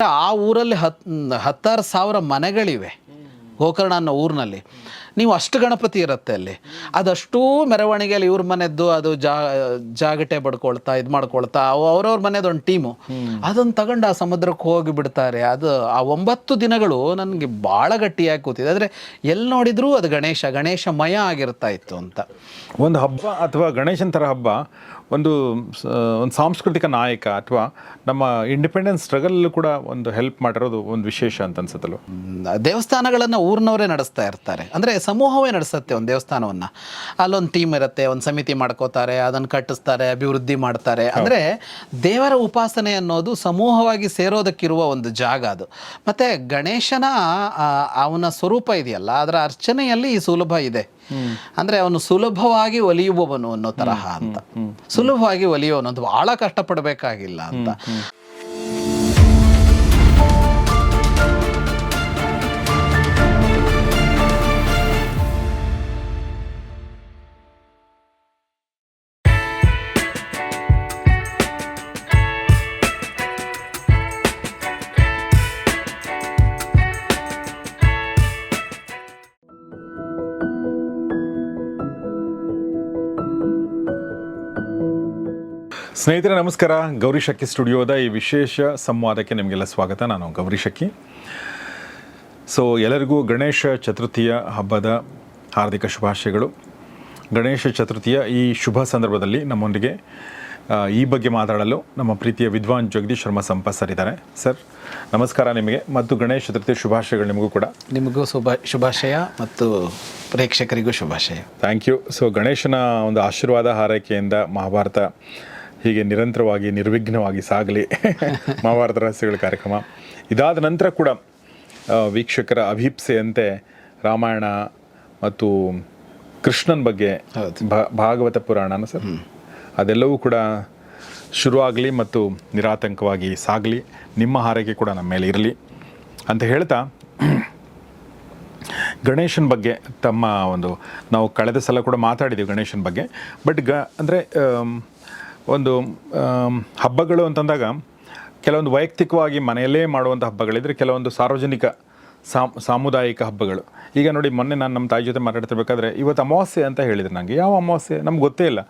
ಆ ಊರಲ್ಲಿ 16,000 ಮನೆಗಳಿವೆ. ಗೋಕರ್ಣ ಅನ್ನೋ ಊರಿನಲ್ಲಿ ನೀವು ಅಷ್ಟು ಗಣಪತಿ ಇರುತ್ತೆ ಅಲ್ಲಿ. ಅದಷ್ಟೂ ಮೆರವಣಿಗೆಯಲ್ಲಿ ಇವ್ರ ಮನೆದ್ದು ಅದು ಜಾಗಟೆ ಬಡ್ಕೊಳ್ತಾ ಇದು ಮಾಡ್ಕೊಳ್ತಾ ಅವ್ರವ್ರ ಮನೆದು ಒಂದು ಟೀಮು ಅದನ್ನು ತಗೊಂಡು ಆ ಸಮುದ್ರಕ್ಕೆ ಹೋಗಿ ಬಿಡ್ತಾರೆ. ಅದು ಆ 9 ದಿನಗಳು ನನಗೆ ಭಾಳ ಗಟ್ಟಿಯಾಗಿ ಕೂತಿದೆ. ಆದರೆ ಎಲ್ಲಿ ನೋಡಿದ್ರೂ ಅದು ಗಣೇಶಮಯ ಆಗಿರ್ತಾ ಇತ್ತು ಅಂತ. ಒಂದು ಹಬ್ಬ ಅಥವಾ ಗಣೇಶನ ಥರ ಹಬ್ಬ ಒಂದು ಸಾಂಸ್ಕೃತಿಕ ನಾಯಕ ಅಥವಾ ನಮ್ಮ ಇಂಡಿಪೆಂಡೆನ್ಸ್ ಸ್ಟ್ರಗಲ್ ಕೂಡ ಒಂದು ಹೆಲ್ಪ್ ಮಾಡಿರೋದು ಒಂದು ವಿಶೇಷ ಅಂತ ಅನ್ಸುತ್ತಲ್ಲ. ದೇವಸ್ಥಾನಗಳನ್ನು ಊರಿನವರೇ ನಡೆಸ್ತಾ ಇರ್ತಾರೆ, ಅಂದರೆ ಸಮೂಹವೇ ನಡೆಸುತ್ತೆ ಒಂದು ದೇವಸ್ಥಾನವನ್ನು. ಅಲ್ಲೊಂದು ಟೀಮ್ ಇರುತ್ತೆ, ಒಂದು ಸಮಿತಿ ಮಾಡ್ಕೋತಾರೆ, ಅದನ್ನು ಕಟ್ಟಿಸ್ತಾರೆ, ಅಭಿವೃದ್ಧಿ ಮಾಡ್ತಾರೆ. ಅಂದರೆ ದೇವರ ಉಪಾಸನೆ ಅನ್ನೋದು ಸಮೂಹವಾಗಿ ಸೇರೋದಕ್ಕಿರುವ ಒಂದು ಜಾಗ ಅದು. ಮತ್ತು ಗಣೇಶನ ಅವನ ಸ್ವರೂಪ ಇದೆಯಲ್ಲ, ಅದರ ಅರ್ಚನೆಯಲ್ಲಿ ಈ ಸುಲಭ ಇದೆ. ಅಂದರೆ ಅವನು ಸುಲಭವಾಗಿ ಒಲಿಯುವವನು ಅನ್ನೋ ತರಹ ಅಂತ. ಸುಲಭವಾಗಿ ಒಲಿಯುವವನು ಅಂತ, ಬಹಳ ಕಷ್ಟಪಡಬೇಕಾಗಿಲ್ಲ ಅಂತ. ಸ್ನೇಹಿತರೆ ನಮಸ್ಕಾರ. ಗೌರಿ ಶಕ್ಕಿ ಸ್ಟುಡಿಯೋದ ಈ ವಿಶೇಷ ಸಂವಾದಕ್ಕೆ ನಿಮಗೆಲ್ಲ ಸ್ವಾಗತ. ನಾನು ಗೌರಿ ಶಕ್ಕಿ. ಸೊ ಎಲ್ಲರಿಗೂ ಗಣೇಶ ಚತುರ್ಥಿಯ ಹಬ್ಬದ ಹಾರ್ದಿಕ ಶುಭಾಶಯಗಳು. ಗಣೇಶ ಚತುರ್ಥಿಯ ಈ ಶುಭ ಸಂದರ್ಭದಲ್ಲಿ ನಮ್ಮೊಂದಿಗೆ ಈ ಬಗ್ಗೆ ಮಾತಾಡಲು ನಮ್ಮ ಪ್ರೀತಿಯ ವಿದ್ವಾನ್ ಜಗದೀಶ್ ಶರ್ಮಾ ಸಂಪತ್ ಸರ್ ಇದ್ದಾರೆ. ಸರ್ ನಮಸ್ಕಾರ ನಿಮಗೆ, ಮತ್ತು ಗಣೇಶ ಚತುರ್ಥಿ ಶುಭಾಶಯಗಳು ನಿಮಗೂ ಕೂಡ. ನಿಮಗೂ ಶುಭಾಶಯ ಮತ್ತು ಪ್ರೇಕ್ಷಕರಿಗೂ ಶುಭಾಶಯ. Thank you. ಸೊ ಗಣೇಶನ ಒಂದು ಆಶೀರ್ವಾದ ಹಾರೈಕೆಯಿಂದ ಮಹಾಭಾರತ ಹೀಗೆ ನಿರಂತರವಾಗಿ ನಿರ್ವಿಘ್ನವಾಗಿ ಸಾಗಲಿ ಮಹಾಭಾರತ ರಹಸ್ಯಗಳ ಕಾರ್ಯಕ್ರಮ. ಇದಾದ ನಂತರ ಕೂಡ ವೀಕ್ಷಕರ ಅಭೀಪ್ಸೆಯಂತೆ ರಾಮಾಯಣ ಮತ್ತು ಕೃಷ್ಣನ ಬಗ್ಗೆ ಭಾಗವತ ಪುರಾಣನ ಸರ್ ಅದೆಲ್ಲವೂ ಕೂಡ ಶುರುವಾಗಲಿ ಮತ್ತು ನಿರಾತಂಕವಾಗಿ ಸಾಗಲಿ. ನಿಮ್ಮ ಹಾರೈಕೆ ಕೂಡ ನಮ್ಮ ಮೇಲೆ ಇರಲಿ ಅಂತ ಹೇಳ್ತಾ, ಗಣೇಶನ ಬಗ್ಗೆ ತಮ್ಮ ಒಂದು ನಾವು ಕಳೆದ ಸಲ ಕೂಡ ಮಾತಾಡಿದ್ದೀವಿ ಗಣೇಶನ ಬಗ್ಗೆ. ಬಟ್ ಅಂದರೆ ಒಂದು ಹಬ್ಬಗಳು ಅಂತಂದಾಗ ಕೆಲವೊಂದು ವೈಯಕ್ತಿಕವಾಗಿ ಮನೆಯಲ್ಲೇ ಮಾಡುವಂಥ ಹಬ್ಬಗಳಿದ್ರೆ, ಕೆಲವೊಂದು ಸಾರ್ವಜನಿಕ ಸಾಮುದಾಯಿಕ ಹಬ್ಬಗಳು. ಈಗ ನೋಡಿ, ಮೊನ್ನೆ ನಾನು ನಮ್ಮ ತಾಯಿ ಜೊತೆ ಮಾತಾಡ್ತಿರ್ಬೇಕಾದ್ರೆ ಇವತ್ತು ಅಮಾವಾಸ್ಯೆ ಅಂತ ಹೇಳಿದ್ರು ನನಗೆ. ಯಾವ ಅಮಾವಾಸ್ಯೆ ನಮ್ಗೆ ಗೊತ್ತೇ ಇಲ್ಲ.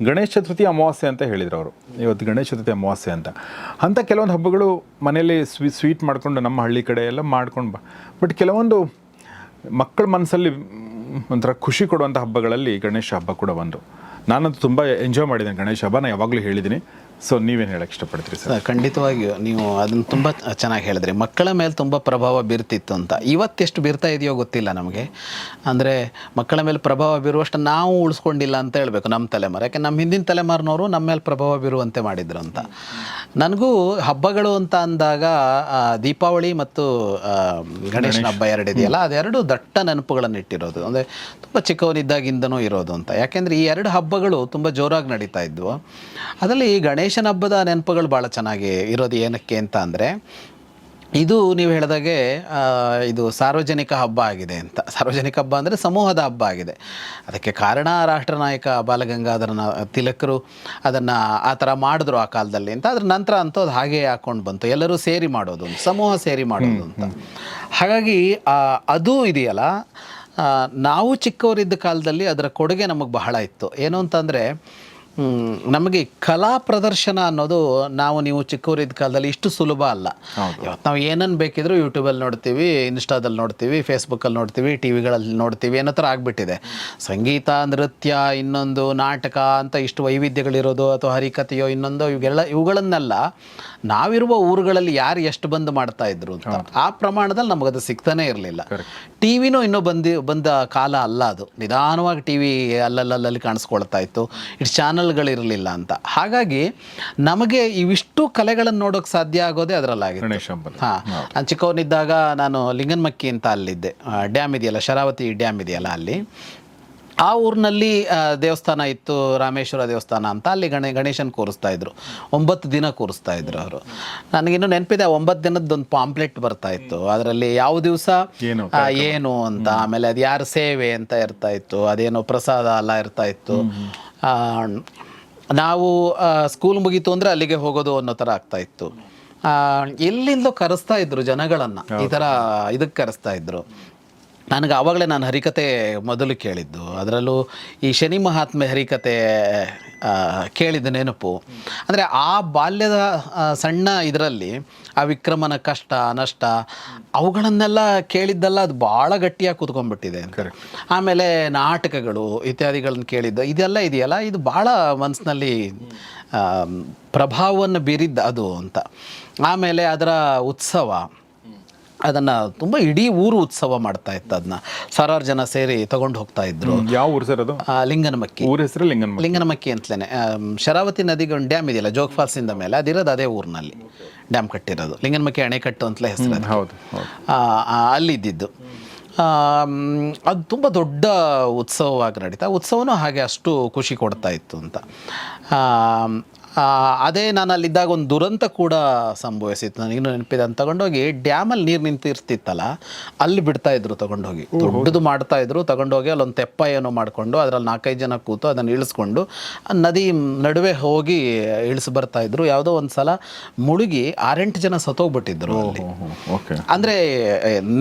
ಗಣೇಶ ಚತುರ್ಥಿ ಅಮಾವಾಸ್ಯೆ ಅಂತ ಹೇಳಿದ್ರು ಅವರು. ಇವತ್ತು ಗಣೇಶ ಚತುರ್ಥಿ ಅಮಾವಾಸ್ಯೆ ಅಂತ ಕೆಲವೊಂದು ಹಬ್ಬಗಳು ಮನೆಯಲ್ಲಿ ಸ್ವೀಟ್ ಮಾಡಿಕೊಂಡು ನಮ್ಮ ಹಳ್ಳಿ ಕಡೆ ಎಲ್ಲ ಮಾಡ್ಕೊಂಡು ಬಟ್ ಕೆಲವೊಂದು ಮಕ್ಕಳ ಮನಸ್ಸಲ್ಲಿ ಒಂಥರ ಖುಷಿ ಕೊಡುವಂಥ ಹಬ್ಬಗಳಲ್ಲಿ ಗಣೇಶ ಹಬ್ಬ ಕೂಡ ಒಂದು. ನಾನಂತೂ ತುಂಬ ಎಂಜಾಯ್ ಮಾಡಿದ್ದೇನೆ ಗಣೇಶ ಹಬ್ಬ, ನಾನು ಯಾವಾಗಲೂ ಹೇಳಿದ್ದೀನಿ. ಸೊ ನೀವೇನು ಹೇಳಕ್ಕೆ ಇಷ್ಟಪಡ್ತೀರಿ ಸರ್? ಖಂಡಿತವಾಗಿಯೂ ನೀವು ಅದನ್ನು ತುಂಬ ಚೆನ್ನಾಗಿ ಹೇಳಿದ್ರಿ. ಮಕ್ಕಳ ಮೇಲೆ ತುಂಬ ಪ್ರಭಾವ ಬೀರ್ತಿತ್ತು ಅಂತ. ಇವತ್ತೆಷ್ಟು ಬೀರ್ತಾ ಇದೆಯೋ ಗೊತ್ತಿಲ್ಲ ನಮಗೆ. ಅಂದರೆ ಮಕ್ಕಳ ಮೇಲೆ ಪ್ರಭಾವ ಬೀರುವಷ್ಟು ನಾವು ಉಳಿಸ್ಕೊಂಡಿಲ್ಲ ಅಂತ ಹೇಳಬೇಕು ನಮ್ಮ ತಲೆಮಾರು. ಯಾಕೆ ನಮ್ಮ ಹಿಂದಿನ ತಲೆಮಾರಿನವರು ನಮ್ಮ ಮೇಲೆ ಪ್ರಭಾವ ಬೀರುವಂತೆ ಮಾಡಿದ್ರು ಅಂತ. ನನಗೂ ಹಬ್ಬಗಳು ಅಂತ ಅಂದಾಗ ದೀಪಾವಳಿ ಮತ್ತು ಗಣೇಶನ ಹಬ್ಬ ಎರಡಿದೆಯಲ್ಲ, ಅದೆರಡು ದಟ್ಟ ನೆನಪುಗಳನ್ನು ಇಟ್ಟಿರೋದು. ಅಂದರೆ ತುಂಬ ಚಿಕ್ಕವನಿದ್ದಾಗಿಂದನೂ ಇರೋದು ಅಂತ. ಯಾಕೆಂದರೆ ಈ ಎರಡು ಹಬ್ಬಗಳು ತುಂಬ ಜೋರಾಗಿ ನಡೀತಾ ಇದ್ವು. ಅದರಲ್ಲಿ ಗಣೇಶನ ಹಬ್ಬದ ನೆನಪುಗಳು ಭಾಳ ಚೆನ್ನಾಗಿ ಇರೋದು. ಏನಕ್ಕೆ ಅಂತ ಅಂದರೆ, ಇದು ನೀವು ಹೇಳಿದಾಗೆ ಇದು ಸಾರ್ವಜನಿಕ ಹಬ್ಬ ಆಗಿದೆ ಅಂತ. ಸಾರ್ವಜನಿಕ ಹಬ್ಬ ಅಂದರೆ ಸಮೂಹದ ಹಬ್ಬ ಆಗಿದೆ. ಅದಕ್ಕೆ ಕಾರಣ ರಾಷ್ಟ್ರನಾಯಕ ಬಾಲಗಂಗಾಧರ ತಿಲಕರು ಅದನ್ನು ಆ ಥರ ಮಾಡಿದ್ರು ಆ ಕಾಲದಲ್ಲಿ ಅಂತ. ಅದ್ರ ನಂತರ ಅಂತೂ ಅದು ಹಾಗೇ ಹಾಕ್ಕೊಂಡು ಬಂತು, ಎಲ್ಲರೂ ಸೇರಿ ಮಾಡೋದು, ಸಮೂಹ ಸೇರಿ ಮಾಡೋದು ಅಂತ. ಹಾಗಾಗಿ ಅದು ಇದೆಯಲ್ಲ, ನಾವು ಚಿಕ್ಕವರಿದ್ದ ಕಾಲದಲ್ಲಿ ಅದರ ಕೊಡುಗೆ ನಮಗೆ ಬಹಳ ಇತ್ತು. ಏನು ಅಂತಂದರೆ, ನಮಗೆ ಕಲಾ ಪ್ರದರ್ಶನ ಅನ್ನೋದು ನೀವು ಚಿಕ್ಕವರಿದ್ದ ಕಾಲದಲ್ಲಿ ಇಷ್ಟು ಸುಲಭ ಅಲ್ಲ. ಇವತ್ತು ನಾವು ಏನನ್ನು ಬೇಕಿದ್ರೂ ಯೂಟ್ಯೂಬಲ್ಲಿ ನೋಡ್ತೀವಿ, ಇನ್ಸ್ಟಾದಲ್ಲಿ ನೋಡ್ತೀವಿ, ಫೇಸ್ಬುಕ್ಕಲ್ಲಿ ನೋಡ್ತೀವಿ, ಟಿ ವಿಗಳಲ್ಲಿ ನೋಡ್ತೀವಿ ಅನ್ನೋ ಥರ ಆಗಿಬಿಟ್ಟಿದೆ. ಸಂಗೀತ, ನೃತ್ಯ, ಇನ್ನೊಂದು ನಾಟಕ ಅಂತ ಇಷ್ಟು ವೈವಿಧ್ಯಗಳಿರೋದು, ಅಥವಾ ಹರಿಕಥೆಯೋ ಇನ್ನೊಂದು ಇವುಗಳನ್ನೆಲ್ಲ ನಾವಿರುವ ಊರುಗಳಲ್ಲಿ ಯಾರು ಎಷ್ಟು ಬಂದು ಮಾಡ್ತಾ ಇದ್ರು ಅಂತ ಆ ಪ್ರಮಾಣದಲ್ಲಿ ನಮಗದು ಸಿಗ್ತಾನೆ ಇರಲಿಲ್ಲ. ಟಿ ವಿನೂ ಇನ್ನೂ ಬಂದ ಕಾಲ ಅಲ್ಲ ಅದು. ನಿಧಾನವಾಗಿ ಟಿ ವಿ ಅಲ್ಲಲ್ಲಿ ಕಾಣಿಸ್ಕೊಳ್ತಾ ಇತ್ತು, ಇಷ್ಟು ಚಾನಲ್ಗಳಿರಲಿಲ್ಲ ಅಂತ. ಹಾಗಾಗಿ ನಮಗೆ ಇವಿಷ್ಟು ಕಲೆಗಳನ್ನು ನೋಡೋಕೆ ಸಾಧ್ಯ ಆಗೋದೇ ಅದರಲ್ಲಾಗಿದೆ. ನಾನು ಚಿಕ್ಕವನಿದ್ದಾಗ ನಾನು ಲಿಂಗನಮಕ್ಕಿ ಅಂತ ಅಲ್ಲಿದ್ದೆ, ಡ್ಯಾಮ್ ಇದೆಯಲ್ಲ, ಶರಾವತಿ ಡ್ಯಾಮ್ ಇದೆಯಲ್ಲ, ಅಲ್ಲಿ ಆ ಊರಿನಲ್ಲಿ ದೇವಸ್ಥಾನ ಇತ್ತು, ರಾಮೇಶ್ವರ ದೇವಸ್ಥಾನ ಅಂತ. ಅಲ್ಲಿ ಗಣೇಶನ ಕೂರಿಸ್ತಾ ಇದ್ರು. 9 ದಿನ ಕೂರಿಸ್ತಾ ಇದ್ರು ಅವರು. ನನಗಿನ್ನೂ ನೆನಪಿದೆ, 9 ದಿನದ್ದೊಂದು ಪಾಂಪ್ಲೆಟ್ ಬರ್ತಾ ಇತ್ತು. ಅದರಲ್ಲಿ ಯಾವ ದಿವಸ ಏನು ಅಂತ, ಆಮೇಲೆ ಅದು ಯಾರು ಸೇವೆ ಅಂತ ಇರ್ತಾ ಇತ್ತು, ಅದೇನೋ ಪ್ರಸಾದ ಎಲ್ಲ ಇರ್ತಾ ಇತ್ತು. ನಾವು ಸ್ಕೂಲ್ ಮುಗೀತು ಅಂದರೆ ಅಲ್ಲಿಗೆ ಹೋಗೋದು ಅನ್ನೋ ಥರ ಆಗ್ತಾಯಿತ್ತು. ಎಲ್ಲಿಂದಲೋ ಕರೆಸ್ತಾ ಇದ್ರು ಜನಗಳನ್ನು, ಈ ಥರ ಇದಕ್ಕೆ ಕರೆಸ್ತಾ ಇದ್ರು. ನನಗೆ ಆವಾಗಲೇ ನಾನು ಹರಿಕತೆ ಮೊದಲು ಕೇಳಿದ್ದು, ಅದರಲ್ಲೂ ಈ ಶನಿ ಮಹಾತ್ಮೆ ಹರಿಕತೆ ಕೇಳಿದ ನೆನಪು. ಅಂದರೆ ಆ ಬಾಲ್ಯದ ಸಣ್ಣ ಇದರಲ್ಲಿ ಆ ವಿಕ್ರಮನ ಕಷ್ಟ ನಷ್ಟ ಅವುಗಳನ್ನೆಲ್ಲ ಕೇಳಿದ್ದಲ್ಲ, ಅದು ಭಾಳ ಗಟ್ಟಿಯಾಗಿ ಕೂತ್ಕೊಂಡ್ಬಿಟ್ಟಿದೆ. ಆಮೇಲೆ ನಾಟಕಗಳು ಇತ್ಯಾದಿಗಳನ್ನ ಕೇಳಿದ್ದು ಇದೆಲ್ಲ ಇದೆಯಲ್ಲ, ಇದು ಭಾಳ ಮನಸ್ಸಿನಲ್ಲಿ ಪ್ರಭಾವವನ್ನು ಬೀರಿದ್ದ ಅದು ಅಂತ. ಆಮೇಲೆ ಅದರ ಉತ್ಸವ, ಅದನ್ನು ತುಂಬ ಇಡೀ ಊರು ಉತ್ಸವ ಮಾಡ್ತಾ ಇತ್ತು. ಅದನ್ನ ಸಾವಿರಾರು ಜನ ಸೇರಿ ತಗೊಂಡು ಹೋಗ್ತಾ ಇದ್ರು. ಯಾವ ಊರು ಸರ್ ಅದು? ಲಿಂಗನಮಕ್ಕಿ. ಊರ ಹೆಸರು ಲಿಂಗನಮಕ್ಕಿ ಅಂತಲೇ. ಶರಾವತಿ ನದಿಗೆ ಒಂದು ಡ್ಯಾಮ್ ಇದೆಯಲ್ಲ ಜೋಗ್ ಫಾಲ್ಸಿಂದ ಮೇಲೆ, ಅದಿರೋದು ಅದೇ ಊರಿನಲ್ಲಿ ಡ್ಯಾಮ್ ಕಟ್ಟಿರೋದು. ಲಿಂಗನಮಕ್ಕಿ ಅಣೆಕಟ್ಟು ಅಂತಲೇ ಹೆಸರು. ಹೌದು, ಅಲ್ಲಿದ್ದಿದ್ದು. ಅದು ತುಂಬ ದೊಡ್ಡ ಉತ್ಸವವಾಗಿ ನಡೀತಾ, ಉತ್ಸವನೂ ಹಾಗೆ ಅಷ್ಟು ಖುಷಿ ಕೊಡ್ತಾ ಇತ್ತು ಅಂತ. ಅದೇ ನಾನು ಅಲ್ಲಿದ್ದಾಗ ಒಂದು ದುರಂತ ಕೂಡ ಸಂಭವಿಸಿತ್ತು, ನನಗಿನ್ನೂ ನೆನಪಿದೆ. ಅಂತ ತಗೊಂಡೋಗಿ ಡ್ಯಾಮಲ್ಲಿ ನೀರು ನಿಂತಿರ್ತಿತ್ತಲ್ಲ, ಅಲ್ಲಿ ಬಿಡ್ತಾಯಿದ್ರು ತಗೊಂಡೋಗಿ, ದೊಡ್ಡದು ಮಾಡ್ತಾಯಿದ್ರು. ತಗೊಂಡೋಗಿ ಅಲ್ಲೊಂದು ತೆಪ್ಪ ಏನೋ ಮಾಡಿಕೊಂಡು ಅದರಲ್ಲಿ 4-5 ಜನ ಕೂತು ಅದನ್ನು ಇಳಿಸ್ಕೊಂಡು ನದಿ ನಡುವೆ ಹೋಗಿ ಇಳಿಸಿ ಬರ್ತಾಯಿದ್ರು. ಯಾವುದೋ ಒಂದು ಸಲ ಮುಳುಗಿ 6-8 ಜನ ಸತ್ತೋಗ್ಬಿಟ್ಟಿದ್ರು ಅಲ್ಲಿ. ಅಂದರೆ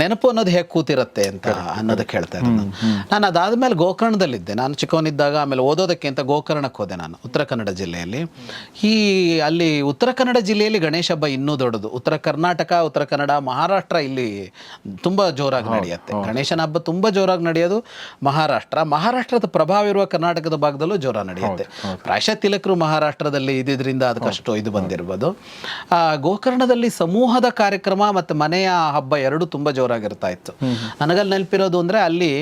ನೆನಪು ಅನ್ನೋದು ಹೇಗೆ ಕೂತಿರುತ್ತೆ ಅಂತ ಅನ್ನೋದಕ್ಕೆ ಹೇಳ್ತಾ ಇರೋದು. ನಾನು ಅದಾದಮೇಲೆ ಗೋಕರ್ಣದಲ್ಲಿದ್ದೆ. ನಾನು ಚಿಕ್ಕವನಿದ್ದಾಗ ಆಮೇಲೆ ಓದೋದಕ್ಕೆ ಅಂತ ಗೋಕರ್ಣಕ್ಕೆ ಹೋದೆ ನಾನು, ಉತ್ತರ ಕನ್ನಡ ಜಿಲ್ಲೆಯಲ್ಲಿ. ಅಲ್ಲಿ ಉತ್ತರ ಕನ್ನಡ ಜಿಲ್ಲೆಯಲ್ಲಿ ಗಣೇಶ ಹಬ್ಬ ಇನ್ನೂ ದೊಡ್ಡದು. ಉತ್ತರ ಕರ್ನಾಟಕ, ಉತ್ತರ ಕನ್ನಡ, ಮಹಾರಾಷ್ಟ್ರ ಇಲ್ಲಿ ತುಂಬ ಜೋರಾಗಿ ನಡೆಯುತ್ತೆ. ಗಣೇಶನ ಹಬ್ಬ ತುಂಬ ಜೋರಾಗಿ ನಡೆಯೋದು ಮಹಾರಾಷ್ಟ್ರದ ಪ್ರಭಾವ ಇರುವ ಕರ್ನಾಟಕದ ಭಾಗದಲ್ಲೂ ಜೋರ ನಡೆಯುತ್ತೆ. ಪ್ರಾಯಶಃ ತಿಲಕರು ಮಹಾರಾಷ್ಟ್ರದಲ್ಲಿ ಇದ್ದಿದ್ದರಿಂದ ಅದಕ್ಕಷ್ಟು ಇದು ಬಂದಿರ್ಬೋದು. ಗೋಕರ್ಣದಲ್ಲಿ ಸಮೂಹದ ಕಾರ್ಯಕ್ರಮ ಮತ್ತು ಮನೆಯ ಹಬ್ಬ ಎರಡೂ ತುಂಬ ಜೋರಾಗಿರ್ತಾ ಇತ್ತು. ನನಗಲ್ಲಿ ನೆನಪಿರೋದು ಅಂದರೆ, ಅಲ್ಲಿ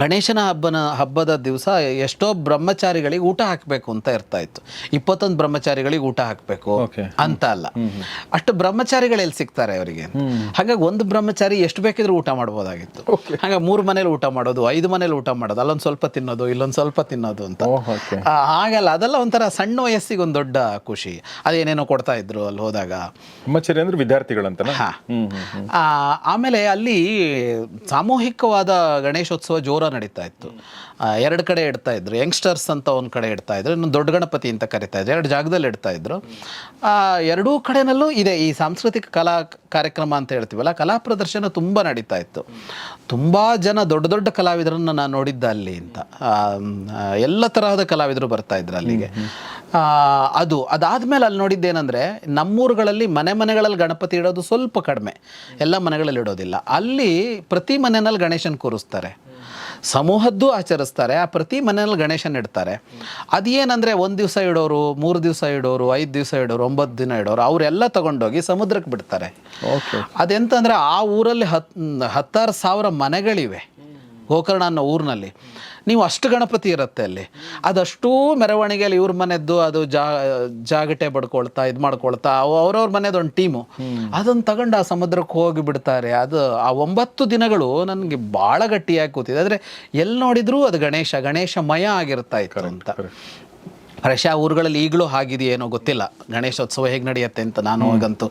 ಗಣೇಶನ ಹಬ್ಬದ ದಿವಸ ಎಷ್ಟೋ ಬ್ರಹ್ಮಚಾರಿಗಳಿಗೆ ಊಟ ಹಾಕಬೇಕು ಅಂತ ಇರ್ತಾ ಇತ್ತು. 21 ಬ್ರಹ್ಮಚಾರಿಗಳಿಗೆ ಊಟ ಹಾಕಬೇಕು ಅಂತ ಅಲ್ಲ, ಅಷ್ಟು ಬ್ರಹ್ಮಚಾರಿಗಳು ಎಲ್ಲಿ ಸಿಗ್ತಾರೆ ಅವರಿಗೆ. ಹಾಗಾಗಿ ಒಂದು ಬ್ರಹ್ಮಚಾರಿ ಎಷ್ಟು ಬೇಕಿದ್ರೂ ಊಟ ಮಾಡ್ಬೋದಾಗಿತ್ತು. ಹಾಗೆ 3 ಮನೇಲಿ ಊಟ ಮಾಡೋದು, 5 ಮನೇಲಿ ಊಟ ಮಾಡೋದು, ಅಲ್ಲೊಂದು ಸ್ವಲ್ಪ ತಿನ್ನೋದು, ಇಲ್ಲೊಂದು ಸ್ವಲ್ಪ ತಿನ್ನೋದು ಅಂತ. ಹಾಗಲ್ಲ, ಅದೆಲ್ಲ ಒಂಥರ ಸಣ್ಣ ವಯಸ್ಸಿಗೆ ಒಂದು ದೊಡ್ಡ ಖುಷಿ. ಅದೇನೇನೋ ಕೊಡ್ತಾ ಇದ್ರು ಅಲ್ಲಿ ಹೋದಾಗ. ಬ್ರಹ್ಮಚಾರಿ ಅಂದ್ರೆ ವಿದ್ಯಾರ್ಥಿಗಳಂತ. ಆಮೇಲೆ ಅಲ್ಲಿ ಸಾಮೂಹಿಕವಾದ ಗಣೇಶೋತ್ಸವ ಜೋರ ನಡೀತಾ ಇತ್ತು. 2 ಕಡೆ ಇಡ್ತಾ ಇದ್ರು. ಯಂಗ್ಸ್ಟರ್ಸ್ ಅಂತ ಒಂದು ಕಡೆ ಇಡ್ತಾ ಇದ್ರು, ಇನ್ನೊಂದು ದೊಡ್ಡ ಗಣಪತಿ ಅಂತ ಕರಿತಾ ಇದ್ರು. 2 ಜಾಗದಲ್ಲಿ ಇಡ್ತಾ ಇದ್ರು. ಎರಡೂ ಕಡೆನಲ್ಲೂ ಇದೆ ಈ ಸಾಂಸ್ಕೃತಿಕ ಕಲಾ ಕಾರ್ಯಕ್ರಮ ಅಂತ ಹೇಳ್ತೀವಲ್ಲ, ಕಲಾ ಪ್ರದರ್ಶನ ತುಂಬ ನಡೀತಾ ಇತ್ತು. ತುಂಬ ಜನ ದೊಡ್ಡ ದೊಡ್ಡ ಕಲಾವಿದರನ್ನು ನಾನು ನೋಡಿದ್ದೆ ಅಲ್ಲಿ ಅಂತ. ಎಲ್ಲ ತರಹದ ಕಲಾವಿದರು ಬರ್ತಾ ಇದ್ರು ಅಲ್ಲಿಗೆ. ಅದಾದಮೇಲೆ ಅಲ್ಲಿ ನೋಡಿದ್ದೇನೆಂದರೆ, ನಮ್ಮೂರುಗಳಲ್ಲಿ ಮನೆಗಳಲ್ಲಿ ಗಣಪತಿ ಇಡೋದು ಸ್ವಲ್ಪ ಕಡಿಮೆ, ಎಲ್ಲ ಮನೆಗಳಲ್ಲಿ ಇಡೋದಿಲ್ಲ. ಅಲ್ಲಿ ಪ್ರತಿ ಮನೆಯಲ್ಲಿ ಗಣೇಶನ ಕೂರಿಸ್ತಾರೆ, ಸಮೂಹದ್ದು ಆಚರಿಸ್ತಾರೆ. ಆ ಪ್ರತಿ ಮನೆಯಲ್ಲಿ ಗಣೇಶನ ಇಡ್ತಾರೆ. ಅದೇನಂದರೆ 1 ದಿವಸ ಇಡೋರು, 3 ದಿವಸ ಇಡೋರು, 5 ದಿವಸ ಇಡೋರು, 9 ದಿನ ಇಡೋರು, ಅವರೆಲ್ಲ ತಗೊಂಡೋಗಿ ಸಮುದ್ರಕ್ಕೆ ಬಿಡ್ತಾರೆ. ಅದೆಂತಂದರೆ, ಆ ಊರಲ್ಲಿ 16,000 ಮನೆಗಳಿವೆ. ಗೋಕರ್ಣ ಅನ್ನೋ ಊರಿನಲ್ಲಿ ನೀವು ಅಷ್ಟು ಗಣಪತಿ ಇರುತ್ತೆ ಅಲ್ಲಿ. ಅದಷ್ಟೂ ಮೆರವಣಿಗೆಯಲ್ಲಿ ಇವ್ರ ಮನೆದ್ದು ಅದು ಜಾಗಟೆ ಬಡ್ಕೊಳ್ತಾ ಇದು ಮಾಡ್ಕೊಳ್ತಾ ಅವ್ರವ್ರ ಮನೆದು ಒಂದು ಟೀಮು ಅದನ್ನು ತಗೊಂಡು ಆ ಸಮುದ್ರಕ್ಕೆ ಹೋಗಿ ಬಿಡ್ತಾರೆ. ಅದು ಆ 9 ದಿನಗಳು ನನಗೆ ಭಾಳ ಗಟ್ಟಿಯಾಗಿ ಕೂತಿದೆ. ಆದರೆ ಎಲ್ಲಿ ನೋಡಿದ್ರೂ ಅದು ಗಣೇಶಮಯ ಆಗಿರ್ತಾ ಇತ್ತು ಅಂತ. ರಷ್ಯಾ ಊರುಗಳಲ್ಲಿ ಈಗಲೂ ಆಗಿದೆಯೇನೋ ಗೊತ್ತಿಲ್ಲ, ಗಣೇಶೋತ್ಸವ ಹೇಗೆ ನಡೆಯುತ್ತೆ ಅಂತ ನಾನು ಹೋಗಂತೂ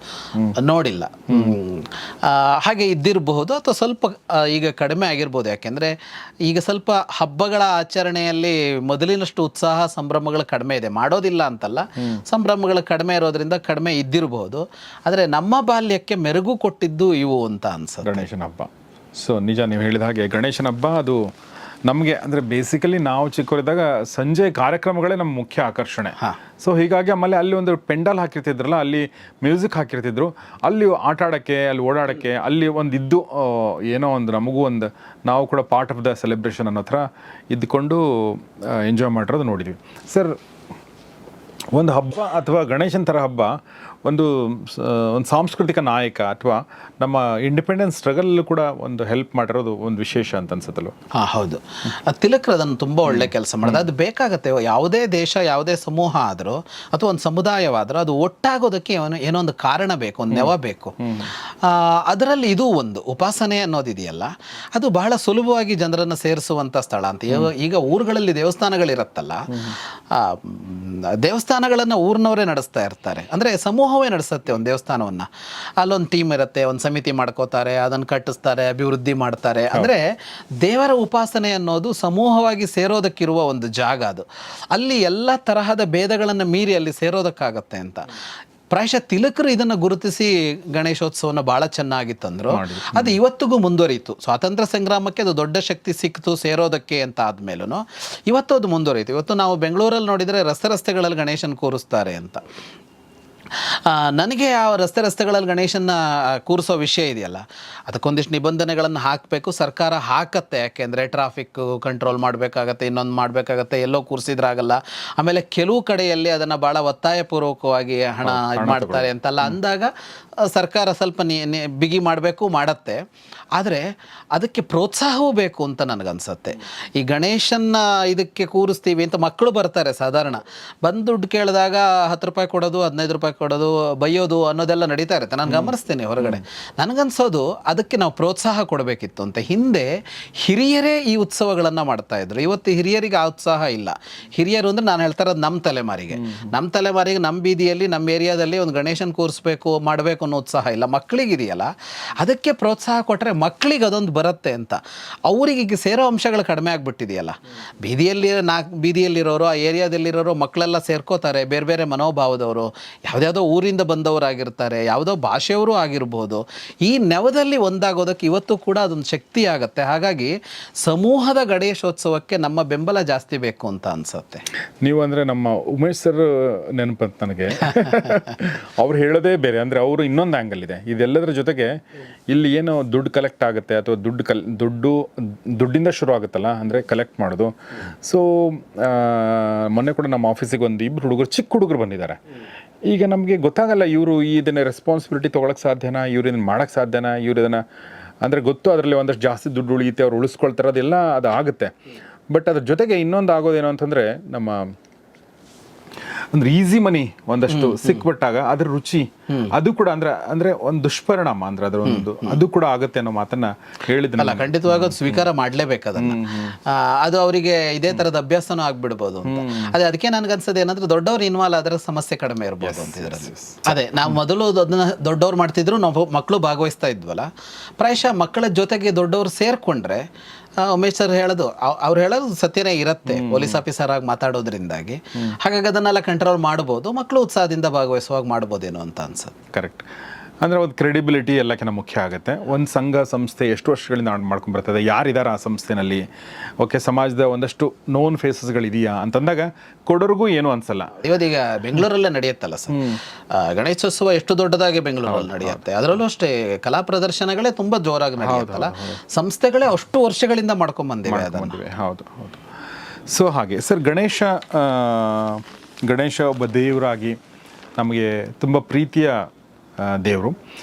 ನೋಡಿಲ್ಲ. ಹಾಗೆ ಇದ್ದಿರಬಹುದು ಅಥವಾ ಸ್ವಲ್ಪ ಈಗ ಕಡಿಮೆ ಆಗಿರ್ಬೋದು. ಯಾಕೆಂದರೆ ಈಗ ಸ್ವಲ್ಪ ಹಬ್ಬಗಳ ಆಚರಣೆಯಲ್ಲಿ ಮೊದಲಿನಷ್ಟು ಉತ್ಸಾಹ ಸಂಭ್ರಮಗಳು ಕಡಿಮೆ ಇದೆ. ಮಾಡೋದಿಲ್ಲ ಅಂತಲ್ಲ, ಸಂಭ್ರಮಗಳು ಕಡಿಮೆ ಇರೋದ್ರಿಂದ ಕಡಿಮೆ ಇದ್ದಿರಬಹುದು. ಆದರೆ ನಮ್ಮ ಬಾಲ್ಯಕ್ಕೆ ಮೆರುಗು ಕೊಟ್ಟಿದ್ದು ಇವು ಅಂತ ಅನ್ಸುತ್ತೆ ಗಣೇಶನ ಹಬ್ಬ. ಸೊ ನಿಜ, ನೀವು ಹೇಳಿದ ಹಾಗೆ ಗಣೇಶನ ಹಬ್ಬ ಅದು ನಮಗೆ ಅಂದರೆ ಬೇಸಿಕಲಿ ನಾವು ಚಿಕ್ಕವರಿದ್ದಾಗ ಸಂಜೆ ಕಾರ್ಯಕ್ರಮಗಳೇ ನಮ್ಮ ಮುಖ್ಯ ಆಕರ್ಷಣೆ. ಸೊ ಹೀಗಾಗಿ ಆಮೇಲೆ ಅಲ್ಲಿ ಒಂದು ಪೆಂಡಲ್ ಹಾಕಿರ್ತಿದ್ರಲ್ಲ, ಅಲ್ಲಿ ಮ್ಯೂಸಿಕ್ ಹಾಕಿರ್ತಿದ್ರು, ಅಲ್ಲಿ ಆಟ ಆಡೋಕ್ಕೆ, ಅಲ್ಲಿ ಓಡಾಡೋಕ್ಕೆ, ಅಲ್ಲಿ ಒಂದು ಇದ್ದು ಏನೋ ಒಂದು ನಮಗೂ ಒಂದು ನಾವು ಕೂಡ ಪಾರ್ಟ್ ಆಫ್ ದ ಸೆಲೆಬ್ರೇಷನ್ ಅನ್ನೋ ಥರ ಇದ್ದುಕೊಂಡು ಎಂಜಾಯ್ ಮಾಡಿರೋದು ನೋಡಿದ್ವಿ. ಸರ್, ಒಂದು ಹಬ್ಬ ಅಥವಾ ಗಣೇಶನ ಥರ ಹಬ್ಬ ಒಂದು ಸಾಂಸ್ಕೃತಿಕ ನಾಯಕ ಅಥವಾ ನಮ್ಮ ಇಂಡಿಪೆಂಡೆನ್ಸ್ ಸ್ಟ್ರಗಲ್ ಕೂಡ ಒಂದು ಹೆಲ್ಪ್ ಮಾಡಿರೋದು ಒಂದು ವಿಶೇಷ ಅಂತ ಅನ್ಸುತ್ತಲ್ಲ? ಹೌದು. ತಿಲಕರು ಅದನ್ನು ತುಂಬ ಒಳ್ಳೆ ಕೆಲಸ ಮಾಡಿದೆ. ಅದು ಬೇಕಾಗತ್ತೆ. ಯಾವುದೇ ದೇಶ, ಯಾವುದೇ ಸಮೂಹ ಆದರೂ ಅಥವಾ ಒಂದು ಸಮುದಾಯವಾದರೂ ಅದು ಒಟ್ಟಾಗೋದಕ್ಕೆ ಏನೋ ಒಂದು ಕಾರಣ ಬೇಕು, ಒಂದು ನೆವ ಬೇಕು. ಅದರಲ್ಲಿ ಇದು ಒಂದು ಉಪಾಸನೆ ಅನ್ನೋದಿದೆಯಲ್ಲ, ಅದು ಬಹಳ ಸುಲಭವಾಗಿ ಜನರನ್ನು ಸೇರಿಸುವಂಥ ಸ್ಥಳ ಅಂತ. ಈಗ ಊರುಗಳಲ್ಲಿ ದೇವಸ್ಥಾನಗಳಿರುತ್ತಲ್ಲ, ದೇವಸ್ಥಾನಗಳನ್ನು ಊರಿನವರೇ ನಡೆಸ್ತಾ ಇರ್ತಾರೆ. ಅಂದರೆ ಸಮೂಹವೇ ನಡೆಸುತ್ತೆ ಒಂದು ದೇವಸ್ಥಾನವನ್ನು. ಅಲ್ಲೊಂದು ಟೀಮ್ ಇರುತ್ತೆ, ಒಂದು ಸಮಿತಿ ಮಾಡ್ಕೋತಾರೆ, ಅದನ್ನು ಕಟ್ಟಿಸ್ತಾರೆ, ಅಭಿವೃದ್ಧಿ ಮಾಡ್ತಾರೆ. ಅಂದರೆ ದೇವರ ಉಪಾಸನೆ ಅನ್ನೋದು ಸಮೂಹವಾಗಿ ಸೇರೋದಕ್ಕಿರುವ ಒಂದು ಜಾಗ ಅದು. ಅಲ್ಲಿ ಎಲ್ಲ ತರಹದ ಭೇದಗಳನ್ನು ಮೀರಿ ಅಲ್ಲಿ ಸೇರೋದಕ್ಕಾಗತ್ತೆ ಅಂತ. ಪ್ರಾಯಶಃ ತಿಲಕರು ಇದನ್ನು ಗುರುತಿಸಿ ಗಣೇಶೋತ್ಸವನ ಭಾಳ ಚೆನ್ನಾಗಿ ತಂದರು. ಅದು ಇವತ್ತಿಗೂ ಮುಂದುವರಿಯಿತು. ಸ್ವಾತಂತ್ರ್ಯ ಸಂಗ್ರಾಮಕ್ಕೆ ಅದು ದೊಡ್ಡ ಶಕ್ತಿ ಸಿಕ್ತು ಸೇರೋದಕ್ಕೆ ಅಂತ ಆದಮೇಲೂ ಇವತ್ತು ಅದು ಮುಂದುವರಿಯಿತು. ಇವತ್ತು ನಾವು ಬೆಂಗಳೂರಲ್ಲಿ ನೋಡಿದರೆ ರಸ್ತೆಗಳಲ್ಲಿ ಗಣೇಶನ ಕೂರಿಸ್ತಾರೆ ಅಂತ. ನನಗೆ ಆ ರಸ್ತೆಗಳಲ್ಲಿ ಗಣೇಶನ ಕೂರಿಸೋ ವಿಷಯ ಇದೆಯಲ್ಲ, ಅದಕ್ಕೊಂದಿಷ್ಟು ನಿಬಂಧನೆಗಳನ್ನು ಹಾಕಬೇಕು, ಸರ್ಕಾರ ಹಾಕತ್ತೆ. ಯಾಕೆಂದರೆ ಟ್ರಾಫಿಕ್ ಕಂಟ್ರೋಲ್ ಮಾಡಬೇಕಾಗತ್ತೆ, ಇನ್ನೊಂದು ಮಾಡಬೇಕಾಗತ್ತೆ, ಎಲ್ಲೋ ಕೂರಿಸಿದ್ರಾಗಲ್ಲ. ಆಮೇಲೆ ಕೆಲವು ಕಡೆಯಲ್ಲಿ ಅದನ್ನು ಭಾಳ ಒತ್ತಾಯಪೂರ್ವಕವಾಗಿ ಹಣ ಇದು ಮಾಡ್ತಾರೆ ಅಂತೆಲ್ಲ ಅಂದಾಗ ಸರ್ಕಾರ ಸ್ವಲ್ಪ ಬಿಗಿ ಮಾಡಬೇಕು, ಮಾಡತ್ತೆ. ಆದರೆ ಅದಕ್ಕೆ ಪ್ರೋತ್ಸಾಹವೂ ಬೇಕು ಅಂತ ನನಗನ್ಸುತ್ತೆ. ಈ ಗಣೇಶನ್ನ ಇದಕ್ಕೆ ಕೂರಿಸ್ತೀವಿ ಅಂತ ಮಕ್ಕಳು ಬರ್ತಾರೆ, ಸಾಧಾರಣ ಬಂದು ದುಡ್ಡು ಕೇಳಿದಾಗ 10 ರೂಪಾಯಿ ಕೊಡೋದು, 15 ರೂಪಾಯಿ ಕೊಡೋದು, ಬೈಯೋದು ಅನ್ನೋದೆಲ್ಲ ನಡೀತಾ ಇರುತ್ತೆ. ನಾನು ಗಮನಿಸ್ತೀನಿ ಹೊರಗಡೆ. ನನಗನ್ಸೋದು ಅದಕ್ಕೆ ನಾವು ಪ್ರೋತ್ಸಾಹ ಕೊಡಬೇಕಿತ್ತು ಅಂತ. ಹಿಂದೆ ಹಿರಿಯರೇ ಈ ಉತ್ಸವಗಳನ್ನು ಮಾಡ್ತಾಯಿದ್ರು. ಇವತ್ತು ಹಿರಿಯರಿಗೆ ಆ ಉತ್ಸಾಹ ಇಲ್ಲ. ಹಿರಿಯರು ಅಂದರೆ ನಾನು ಹೇಳ್ತಾ ಇರೋದು ನಮ್ಮ ತಲೆಮಾರಿಗೆ ನಮ್ಮ ಬೀದಿಯಲ್ಲಿ, ನಮ್ಮ ಏರಿಯಾದಲ್ಲಿ ಒಂದು ಗಣೇಶನ ಕೂರಿಸ್ಬೇಕು, ಮಾಡಬೇಕು ಅನ್ನೋ ಉತ್ಸಾಹ ಇಲ್ಲ. ಮಕ್ಕಳಿಗಿದೆಯಲ್ಲ, ಅದಕ್ಕೆ ಪ್ರೋತ್ಸಾಹ ಕೊಟ್ಟರೆ ಮಕ್ಕಳಿಗೆ ಅದೊಂದು ಬರುತ್ತೆ ಅಂತ. ಅವರಿಗೆ ಈಗ ಸೇರೋ ಅಂಶಗಳು ಕಡಿಮೆ ಆಗಿಬಿಟ್ಟಿದೆಯಲ್ಲ. ಬೀದಿಯಲ್ಲಿರೋರು, ಆ ಏರಿಯಾದಲ್ಲಿರೋರು ಮಕ್ಕಳೆಲ್ಲ ಸೇರ್ಕೋತಾರೆ, ಬೇರೆ ಬೇರೆ ಮನೋಭಾವದವರು, ಯಾವುದ್ಯಾವುದೋ ಊರಿಂದ ಬಂದವರಾಗಿರ್ತಾರೆ, ಯಾವುದೋ ಭಾಷೆಯವರು ಆಗಿರ್ಬೋದು. ಈ ನೆವದಲ್ಲಿ ಒಂದಾಗೋದಕ್ಕೆ ಇವತ್ತು ಕೂಡ ಅದೊಂದು ಶಕ್ತಿ ಆಗುತ್ತೆ. ಹಾಗಾಗಿ ಸಮೂಹದ ಗಣೇಶೋತ್ಸವಕ್ಕೆ ನಮ್ಮ ಬೆಂಬಲ ಜಾಸ್ತಿ ಬೇಕು ಅಂತ ಅನ್ಸುತ್ತೆ. ನೀವು ಅಂದರೆ ನಮ್ಮ ಉಮೇಶ್ ಸರ್ ನೆನಪಂತ ನನಗೆ. ಅವ್ರು ಹೇಳೋದೇ ಬೇರೆ. ಅಂದರೆ ಅವರು ಇನ್ನೊಂದು ಆ್ಯಂಗಲ್ ಇದೆ. ಇದೆಲ್ಲದರ ಜೊತೆಗೆ ಇಲ್ಲಿ ಏನೋ ದುಡ್ಡು ಕಲೆಕ್ಟ್ ಆಗುತ್ತೆ ಅಥವಾ ದುಡ್ಡಿಂದ ಶುರು ಆಗುತ್ತಲ್ಲ, ಅಂದರೆ ಕಲೆಕ್ಟ್ ಮಾಡೋದು. ಸೊ ಮೊನ್ನೆ ಕೂಡ ನಮ್ಮ ಆಫೀಸಿಗೆ ಒಂದು 2 ಹುಡುಗರು, ಚಿಕ್ಕ ಹುಡುಗರು ಬಂದಿದ್ದಾರೆ. ಈಗ ನಮಗೆ ಗೊತ್ತಾಗಲ್ಲ ಇವರು ಇದನ್ನು ರೆಸ್ಪಾನ್ಸಿಬಿಲಿಟಿ ತೊಗೊಳಕ್ಕೆ ಸಾಧ್ಯನಾ, ಇವ್ರು ಇದನ್ನು ಮಾಡೋಕ್ಕೆ ಸಾಧ್ಯನಾ, ಇವ್ರು ಇದನ್ನು ಅಂದರೆ ಗೊತ್ತು ಅದರಲ್ಲಿ ಒಂದಷ್ಟು ಜಾಸ್ತಿ ದುಡ್ಡು ಉಳಿಯುತ್ತೆ, ಅವ್ರು ಉಳಿಸ್ಕೊಳ್ತಾರೆ, ಅದೆಲ್ಲ ಅದು ಆಗುತ್ತೆ. ಬಟ್ ಅದ್ರ ಜೊತೆಗೆ ಇನ್ನೊಂದು ಆಗೋದೇನು ಅಂತಂದರೆ, ನಮ್ಮ ಅಂದ್ರೆ ಈಸಿ ಮನಿ ಒಂದಷ್ಟು ಸಿಕ್ಬಿಟ್ಟಾಗ ಅದ್ರ ರುಚಿ ಅದು ಕೂಡ ಅಂದ್ರೆ ಒಂದು ದುಷ್ಪರಿಣಾಮ, ಅಂದ್ರೆ ಅದರ ಒಂದು ಅದು ಕೂಡ ಆಗುತ್ತೆ ಅನ್ನೋ ಮಾತನ್ನ ಹೇಳಿದ್ನಲ್ಲ. ಖಂಡಿತವಾಗಿ ಅದು ಸ್ವೀಕಾರ ಮಾಡ್ಲೇಬೇಕು ಅದನ್ನ. ಅದು ಅವರಿಗೆ ಇದೇ ತರದ ಅಭ್ಯಾಸನೂ ಆಗ್ಬಿಡ್ಬೋದು ಅಂತ. ಅದಕ್ಕೆ ನನ್ಗನ್ಸೋದು ಏನಂದ್ರೆ ದೊಡ್ಡವ್ರು ಇನ್ವಾಲ್ವ್ ಆದ್ರೆ ಸಮಸ್ಯೆ ಕಡಿಮೆ ಇರ್ಬೋದು ಅಂತ ಇದರಲ್ಲಿ. ಅದೇ ನಾವು ಮೊದಲು ಅದನ್ನ ದೊಡ್ಡವ್ರು ಮಾಡ್ತಿದ್ರು, ನಾವು ಮಕ್ಕಳು ಭಾಗವಹಿಸ್ತಾ ಇದ್ವಲ್ಲ. ಪ್ರಾಯಶಃ ಮಕ್ಕಳ ಜೊತೆಗೆ ದೊಡ್ಡವ್ರು ಸೇರ್ಕೊಂಡ್ರೆ, ಉಮೇಶ್ ಸರ್ ಹೇಳೋದು, ಅವ್ರು ಹೇಳೋದು ಸತ್ಯನೇ ಇರುತ್ತೆ. ಪೊಲೀಸ್ ಆಫೀಸರ್ ಆಗಿ ಮಾತಾಡೋದ್ರಿಂದಾಗಿ ಹಾಗಾಗಿ ಅದನ್ನೆಲ್ಲ ಕಂಟ್ರೋಲ್ ಮಾಡ್ಬೋದು, ಮಕ್ಕಳು ಉತ್ಸಾಹದಿಂದ ಭಾಗವಹಿಸುವಾಗ ಮಾಡ್ಬೋದೇನೋ ಅಂತ ಅನ್ಸುತ್ತೆ. ಕರೆಕ್ಟ್. ಅಂದರೆ ಒಂದು ಕ್ರೆಡಿಬಿಲಿಟಿ ಎಲ್ಲಕ್ಕಿಂತ ಮುಖ್ಯ ಆಗುತ್ತೆ. ಒಂದು ಸಂಘ ಸಂಸ್ಥೆ ಎಷ್ಟು ವರ್ಷಗಳಿಂದ ಮಾಡ್ಕೊಂಡು ಬರ್ತದೆ, ಯಾರಿದ್ದಾರೆ ಆ ಸಂಸ್ಥೆನಲ್ಲಿ, ಓಕೆ, ಸಮಾಜದ ಒಂದಷ್ಟು ನೋನ್ ಫೇಸಸ್ಗಳಿದೆಯಾ ಅಂತಂದಾಗ ಕೊಡೋರ್ಗೂ ಏನೂ ಅನ್ಸಲ್ಲ. ಇವತ್ತೀಗ ಬೆಂಗಳೂರಲ್ಲೇ ನಡೆಯುತ್ತಲ್ಲ ಸರ್ ಗಣೇಶೋತ್ಸವ, ಎಷ್ಟು ದೊಡ್ಡದಾಗಿ ಬೆಂಗಳೂರಲ್ಲಿ ನಡೆಯುತ್ತೆ. ಅದರಲ್ಲೂ ಅಷ್ಟೇ ಕಲಾ ಪ್ರದರ್ಶನಗಳೇ ತುಂಬ ಜೋರಾಗಿ ನಡೆಯುತ್ತಲ್ಲ. ಸಂಸ್ಥೆಗಳೇ ಅಷ್ಟು ವರ್ಷಗಳಿಂದ ಮಾಡ್ಕೊಂಡು ಬಂದಿವೆ. ಹೌದು ಹೌದು. ಸೊ ಹಾಗೆ ಸರ್, ಗಣೇಶ ಒಬ್ಬ ದೇವರಾಗಿ ನಮಗೆ ತುಂಬ ಪ್ರೀತಿಯ ದೇವರು.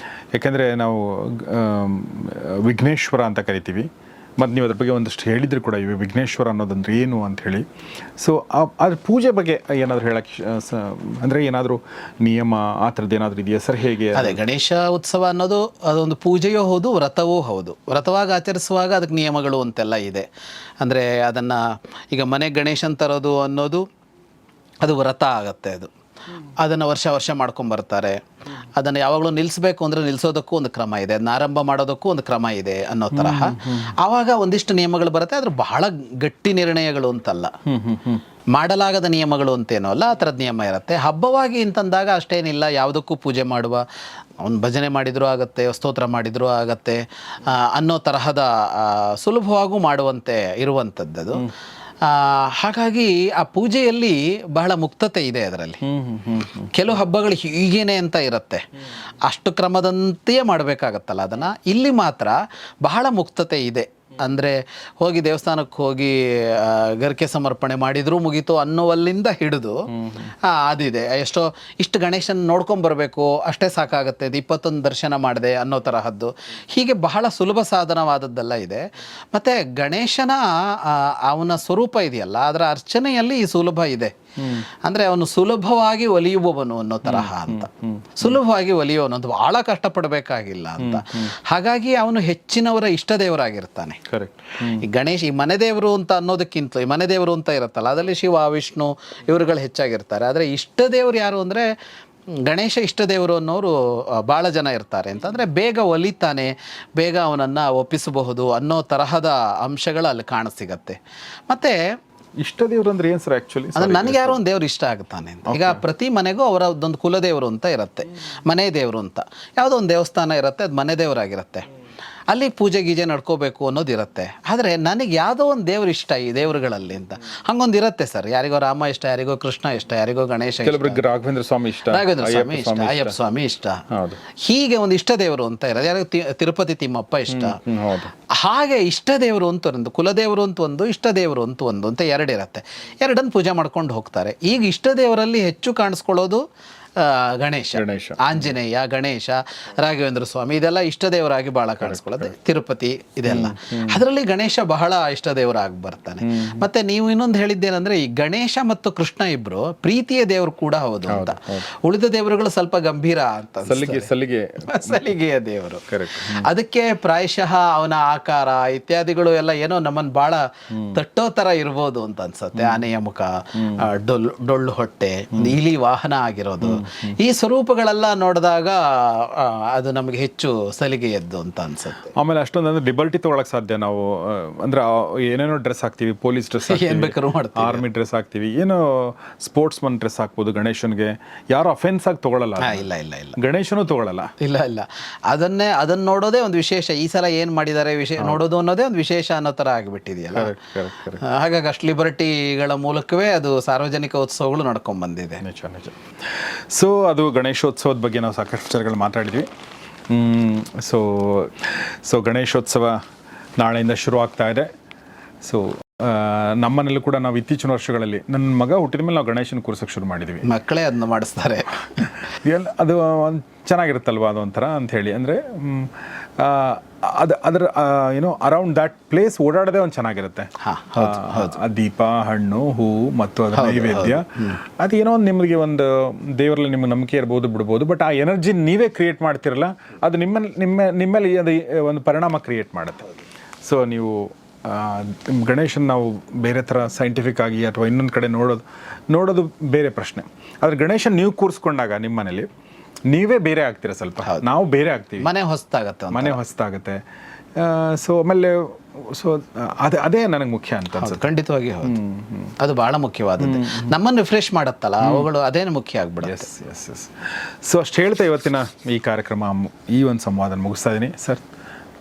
ಯಾಕೆಂದರೆ ನಾವು ವಿಘ್ನೇಶ್ವರ ಅಂತ ಕರಿತೀವಿ. ಮತ್ತು ನೀವು ಅದ್ರ ಬಗ್ಗೆ ಒಂದಷ್ಟು ಹೇಳಿದ್ರು ಕೂಡ, ಇವು ವಿಘ್ನೇಶ್ವರ ಅನ್ನೋದಂದ್ರೆ ಏನು ಅಂತ ಹೇಳಿ. ಸೊ ಅದ್ರ ಪೂಜೆ ಬಗ್ಗೆ ಏನಾದರೂ ಹೇಳಕ್ಕೆ ಅಂದರೆ ಏನಾದರೂ ನಿಯಮ ಆ ಥರದ್ದು ಏನಾದರೂ ಇದೆಯಾ ಸರ್? ಹೇಗೆ? ಅದೇ ಗಣೇಶ ಉತ್ಸವ ಅನ್ನೋದು ಅದೊಂದು ಪೂಜೆಯೂ ಹೌದು, ವ್ರತವೂ ಹೌದು. ವ್ರತವಾಗಿ ಆಚರಿಸುವಾಗ ಅದಕ್ಕೆ ನಿಯಮಗಳು ಅಂತೆಲ್ಲ ಇದೆ. ಅಂದರೆ ಅದನ್ನು ಈಗ ಮನೆಗೆ ಗಣೇಶನ್ ತರೋದು ಅನ್ನೋದು ಅದು ವ್ರತ ಆಗತ್ತೆ. ಅದನ್ನು ವರ್ಷ ಮಾಡ್ಕೊಂಬರ್ತಾರೆ. ಅದನ್ನು ಯಾವಾಗಲೂ ನಿಲ್ಲಿಸಬೇಕು ಅಂದರೆ ನಿಲ್ಲಿಸೋದಕ್ಕೂ ಒಂದು ಕ್ರಮ ಇದೆ, ಅದನ್ನ ಆರಂಭ ಮಾಡೋದಕ್ಕೂ ಒಂದು ಕ್ರಮ ಇದೆ ಅನ್ನೋ ತರಹ. ಆವಾಗ ಒಂದಿಷ್ಟು ನಿಯಮಗಳು ಬರುತ್ತೆ. ಆದ್ರೆ ಬಹಳ ಗಟ್ಟಿ ನಿರ್ಣಯಗಳು ಅಂತಲ್ಲ, ಮಾಡಲಾಗದ ನಿಯಮಗಳು ಅಂತೇನೋ ಅಲ್ಲ, ಆ ಥರದ ನಿಯಮ ಇರುತ್ತೆ. ಹಬ್ಬವಾಗಿ ಅಂತಂದಾಗ ಅಷ್ಟೇನಿಲ್ಲ, ಯಾವುದಕ್ಕೂ ಪೂಜೆ ಮಾಡುವ, ಅವ್ನು ಭಜನೆ ಮಾಡಿದರೂ ಆಗುತ್ತೆ, ಸ್ತೋತ್ರ ಮಾಡಿದರೂ ಆಗತ್ತೆ ಅನ್ನೋ ತರಹದ ಸುಲಭವಾಗೂ ಮಾಡುವಂತೆ ಇರುವಂಥದ್ದು. ಹಾಗಾಗಿ ಆ ಪೂಜೆಯಲ್ಲಿ ಬಹಳ ಮುಕ್ತತೆ ಇದೆ ಅದರಲ್ಲಿ. ಕೆಲವು ಹಬ್ಬಗಳು ಹೀಗೇನೆ ಅಂತ ಇರುತ್ತೆ, ಅಷ್ಟು ಕ್ರಮದಂತೆಯೇ ಮಾಡಬೇಕಾಗತ್ತಲ್ಲ ಅದನ್ನು. ಇಲ್ಲಿ ಮಾತ್ರ ಬಹಳ ಮುಕ್ತತೆ ಇದೆ. ಅಂದರೆ ಹೋಗಿ ದೇವಸ್ಥಾನಕ್ಕೆ ಹೋಗಿ ಗರಿಕೆ ಸಮರ್ಪಣೆ ಮಾಡಿದರೂ ಮುಗೀತು ಅನ್ನುವಲ್ಲಿಂದ ಹಿಡಿದು ಅದಿದೆ. ಇಷ್ಟು ಗಣೇಶನ ನೋಡ್ಕೊಂಬರ್ಬೇಕು ಅಷ್ಟೇ ಸಾಕಾಗುತ್ತೆ, 21 ದರ್ಶನ ಮಾಡಿದೆ ಅನ್ನೋ ತರಹದ್ದು. ಹೀಗೆ ಬಹಳ ಸುಲಭ ಸಾಧನವಾದದ್ದೆಲ್ಲ ಇದೆ. ಮತ್ತು ಗಣೇಶನ ಅವನ ಸ್ವರೂಪ ಇದೆಯಲ್ಲ, ಅದರ ಅರ್ಚನೆಯಲ್ಲಿ ಈ ಸುಲಭ ಇದೆ. ಅಂದರೆ ಅವನು ಸುಲಭವಾಗಿ ಒಲಿಯುವವನು ಅನ್ನೋ ತರಹ ಅಂತ. ಸುಲಭವಾಗಿ ಒಲಿಯುವವನು ಅಂತ ಬಹಳ ಕಷ್ಟಪಡಬೇಕಾಗಿಲ್ಲ ಅಂತ. ಹಾಗಾಗಿ ಅವನು ಹೆಚ್ಚಿನವರ ಇಷ್ಟ ದೇವರಾಗಿರ್ತಾನೆ. ಈ ಗಣೇಶ್ ಈ ಮನೆ ದೇವರು ಅಂತ ಅನ್ನೋದಕ್ಕಿಂತ, ಈ ಮನೆ ದೇವರು ಅಂತ ಇರುತ್ತಲ್ಲ, ಅದರಲ್ಲಿ ಶಿವ ವಿಷ್ಣು ಇವರುಗಳು ಹೆಚ್ಚಾಗಿರ್ತಾರೆ. ಆದರೆ ಇಷ್ಟ ದೇವರು ಯಾರು ಅಂದರೆ ಗಣೇಶ ಇಷ್ಟ ದೇವರು ಅನ್ನೋರು ಭಾಳ ಜನ ಇರ್ತಾರೆ. ಅಂತಂದರೆ ಬೇಗ ಒಲಿತಾನೆ, ಬೇಗ ಅವನನ್ನು ಒಪ್ಪಿಸಬಹುದು ಅನ್ನೋ ತರಹದ ಅಂಶಗಳು ಅಲ್ಲಿ ಕಾಣಸಿಗತ್ತೆ. ಮತ್ತು ಇಷ್ಟ ದೇವ್ರು ಅಂದ್ರೆ ಏನು ಸರ್ ಆ್ಯಕ್ಚುಲಿ? ಅಂದ್ರೆ ನನಗೆ ಯಾರೋ ಒಂದು ದೇವ್ರು ಇಷ್ಟ ಆಗುತ್ತಾನೆ ಅಂತ. ಈಗ ಪ್ರತಿ ಮನೆಗೂ ಅವರ ಒಂದು ಕುಲದೇವರು ಅಂತ ಇರುತ್ತೆ, ಮನೆ ದೇವರು ಅಂತ. ಯಾವುದೋ ಒಂದು ದೇವಸ್ಥಾನ ಇರುತ್ತೆ, ಅದು ಮನೆ ದೇವರಾಗಿರುತ್ತೆ. ಅಲ್ಲಿ ಪೂಜೆ ಗೀಜೆ ನಡ್ಕೋಬೇಕು ಅನ್ನೋದು ಇರುತ್ತೆ. ಆದರೆ ನನಗೆ ಯಾವುದೋ ಒಂದು ದೇವ್ರು ಇಷ್ಟ ಈ ದೇವರುಗಳಲ್ಲಿ ಅಂತ ಹಂಗೊಂದು ಇರುತ್ತೆ ಸರ್. ಯಾರಿಗೋ ರಾಮ ಇಷ್ಟ, ಯಾರಿಗೋ ಕೃಷ್ಣ ಇಷ್ಟ, ಯಾರಿಗೋ ಗಣೇಶ ಇಷ್ಟ, ಕೆಲವರಿಗೆ ರಾಘವೇಂದ್ರ ಸ್ವಾಮಿ ಇಷ್ಟ, ರಾಘವೇಂದ್ರ ಸ್ವಾಮಿ ಇಷ್ಟ, ಅಯ್ಯಪ್ಪ ಸ್ವಾಮಿ ಇಷ್ಟ. ಹೀಗೆ ಒಂದು ಇಷ್ಟ ದೇವರು ಅಂತ ಇರೋದು. ಯಾರಿಗೋ ತಿರುಪತಿ ತಿಮ್ಮಪ್ಪ ಇಷ್ಟ. ಹಾಗೆ ಇಷ್ಟ ದೇವರು ಅಂತ ಒಂದು, ಕುಲದೇವರು ಅಂತ ಒಂದು, ಇಷ್ಟ ದೇವರು ಅಂತ ಒಂದು ಅಂತ ಎರಡಿರುತ್ತೆ. ಎರಡನ್ನು ಪೂಜೆ ಮಾಡ್ಕೊಂಡು ಹೋಗ್ತಾರೆ. ಈಗ ಇಷ್ಟ ದೇವರಲ್ಲಿ ಹೆಚ್ಚು ಕಾಣಿಸ್ಕೊಳ್ಳೋದು ಗಣೇಶ, ಆಂಜನೇಯ, ಗಣೇಶ, ರಾಘವೇಂದ್ರ ಸ್ವಾಮಿ, ಇದೆಲ್ಲ ಇಷ್ಟ ದೇವರಾಗಿ ಬಹಳ ಕಾಣಿಸ್ಕೊಳ್ಳೋದು. ತಿರುಪತಿ ಇದೆಲ್ಲ. ಅದರಲ್ಲಿ ಗಣೇಶ ಬಹಳ ಇಷ್ಟ ದೇವರಾಗಿ ಬರ್ತಾನೆ. ಮತ್ತೆ ನೀವು ಇನ್ನೊಂದು ಹೇಳಿದ್ದೇನೆಂದ್ರೆ, ಈ ಗಣೇಶ ಮತ್ತು ಕೃಷ್ಣ ಇಬ್ರು ಪ್ರೀತಿಯ ದೇವರು ಕೂಡ ಹೌದು ಅಂತ. ಉಳಿದ ದೇವರುಗಳು ಸ್ವಲ್ಪ ಗಂಭೀರ ಅಂತ, ಸಲಿಗೆಯ ದೇವರು. ಅದಕ್ಕೆ ಪ್ರಾಯಶಃ ಅವನ ಆಕಾರ ಇತ್ಯಾದಿಗಳು ಎಲ್ಲ ಏನೋ ನಮ್ಮನ್ನು ಬಹಳ ತಟ್ಟೋ ತರ ಇರ್ಬೋದು ಅಂತ ಅನ್ಸುತ್ತೆ. ಆನೆಯ ಮುಖ, ಡೊಳ್ಳು ಹೊಟ್ಟೆ, ಇಲಿ ವಾಹನ ಆಗಿರೋದು, ಈ ಸ್ವರೂಪಗಳೆಲ್ಲ ನೋಡಿದಾಗ ಅದು ನಮಗೆ ಹೆಚ್ಚು ಸಲಿಗೆಯದ್ದು ಅಂತ ಅನ್ಸುತ್ತೆ. ಆಮೇಲೆ ಅಷ್ಟೊಂದು ಅಂದ್ರೆ ಲಿಬರ್ಟಿ ತಗೊಳಕ್ ಸಾಧ್ಯ ನಾವು. ಅಂದ್ರೆ ಏನೇನೋ ಡ್ರೆಸ್ ಹಾಕ್ತಿವಿ, ಪೊಲೀಸ್ ಡ್ರೆಸ್, ಏನ್ ಬೇಕಾದ್ರೂ ಮಾಡ್ತೀವಿ, ಆರ್ಮಿ ಡ್ರೆಸ್ ಹಾಕ್ತಿವಿ, ಏನೋ ಸ್ಪೋರ್ಟ್ಸ್ ಮನ್ ಡ್ರೆಸ್ ಹಾಕ್ಬೋದು. ಗಣೇಶನ್ಗೆ ಯಾರು ಅಫೆನ್ಸ್ ಆಗಿ ತಗೊಳ್ಳಲ್ಲ. ಇಲ್ಲ ಇಲ್ಲ ಇಲ್ಲ, ಗಣೇಶನು ತಗೊಳ್ಳಲ್ಲ. ಇಲ್ಲ ಅದನ್ನ ನೋಡೋದೇ ಒಂದು ವಿಶೇಷ. ಈ ಸಲ ಏನ್ ಮಾಡಿದ್ದಾರೆ ನೋಡೋದು ಅನ್ನೋದೇ ಒಂದು ವಿಶೇಷ ಅನ್ನೋ ತರ ಆಗಿಬಿಟ್ಟಿದೆಯಲ್ಲ. ಹಾಗಾಗಿ ಅಷ್ಟು ಲಿಬರ್ಟಿಗಳ ಮೂಲಕವೇ ಅದು ಸಾರ್ವಜನಿಕ ಉತ್ಸವಗಳು ನಡ್ಕೊಂಡ್ ಬಂದಿದೆ. ನಿಜ. ಸೊ ಅದು ಗಣೇಶೋತ್ಸವದ ಬಗ್ಗೆ ನಾವು ಸಾಕಷ್ಟು ವಿಚಾರಗಳು ಮಾತಾಡಿದ್ವಿ. ಸೊ ಗಣೇಶೋತ್ಸವ ನಾಳೆಯಿಂದ ಶುರು ಆಗ್ತಾ ಇದೆ. ಸೊ ನಮ್ಮನೇಲೂ ಕೂಡ ನಾವು ಇತ್ತೀಚಿನ ವರ್ಷಗಳಲ್ಲಿ, ನನ್ನ ಮಗ ಹುಟ್ಟಿದ ಮೇಲೆ ನಾವು ಗಣೇಶನ ಕೂರ್ಸೋಕೆ ಶುರು ಮಾಡಿದ್ವಿ. ಮಕ್ಕಳೇ ಅದನ್ನ ಮಾಡಿಸ್ತಾರೆ. ಅದು ಒಂದು ಚೆನ್ನಾಗಿರುತ್ತಲ್ವ ಅದು ಒಂಥರ ಅಂಥೇಳಿ. ಅಂದರೆ ಅದರ ಏನೋ ಅರೌಂಡ್ ದ್ಯಾಟ್ ಪ್ಲೇಸ್ ಓಡಾಡೋದೇ ಒಂದು ಚೆನ್ನಾಗಿರುತ್ತೆ. ದೀಪ, ಹಣ್ಣು, ಹೂವು ಮತ್ತು ಅದರ ನೈವೇದ್ಯ, ಅದು ಏನೋ ಒಂದು ನಿಮಗೆ ಒಂದು ದೇವರಲ್ಲಿ ನಿಮ್ಗೆ ನಂಬಿಕೆ ಇರ್ಬೋದು, ಬಿಡ್ಬೋದು. ಬಟ್ ಆ ಎನರ್ಜಿ ನೀವೇ ಕ್ರಿಯೇಟ್ ಮಾಡ್ತಿರಲ್ಲ, ಅದು ನಿಮ್ಮಲ್ಲಿ ಅದು ಒಂದು ಪರಿಣಾಮ ಕ್ರಿಯೇಟ್ ಮಾಡುತ್ತೆ. ಸೊ ನೀವು ಗಣೇಶನ್ ನಾವು ಬೇರೆ ಥರ ಸೈಂಟಿಫಿಕ್ ಆಗಿ ಅಥವಾ ಇನ್ನೊಂದು ಕಡೆ ನೋಡೋದು ಬೇರೆ ಪ್ರಶ್ನೆ. ಆದರೆ ಗಣೇಶನ್ ನೀವು ಕೂರಿಸ್ಕೊಂಡಾಗ ನಿಮ್ಮ ಮನೇಲಿ ನೀವೇ ಬೇರೆ ಆಗ್ತೀರ, ಸ್ವಲ್ಪ ನಾವು ಬೇರೆ ಆಗ್ತೀವಿ, ಮನೆ ಹೊಸ್ತಾಗತ್ತೆ. ಸೊ ಆಮೇಲೆ ಅದೇ ನನಗೆ ಮುಖ್ಯ ಅಂತ ಅನ್ಸುತ್ತೆ. ಖಂಡಿತವಾಗಿ ಹೌದು, ಅದು ಬಹಳ ಮುಖ್ಯವಾದದ್ದು. ನಮ್ಮನ್ನು ರಿಫ್ರೆಶ್ ಮಾಡುತ್ತಲ್ಲ ಅವುಗಳು, ಅದೇನು ಮುಖ್ಯ ಆಗ್ಬಿಡುತ್ತೆ. ಎಸ್. ಸೊ ಅಷ್ಟು ಹೇಳ್ತಾ ಇವತ್ತಿನ ಈ ಕಾರ್ಯಕ್ರಮ, ಈ ಒಂದು ಸಂವಾದ ಮುಗಿಸ್ತಾ ಇದ್ದೀನಿ ಸರ್.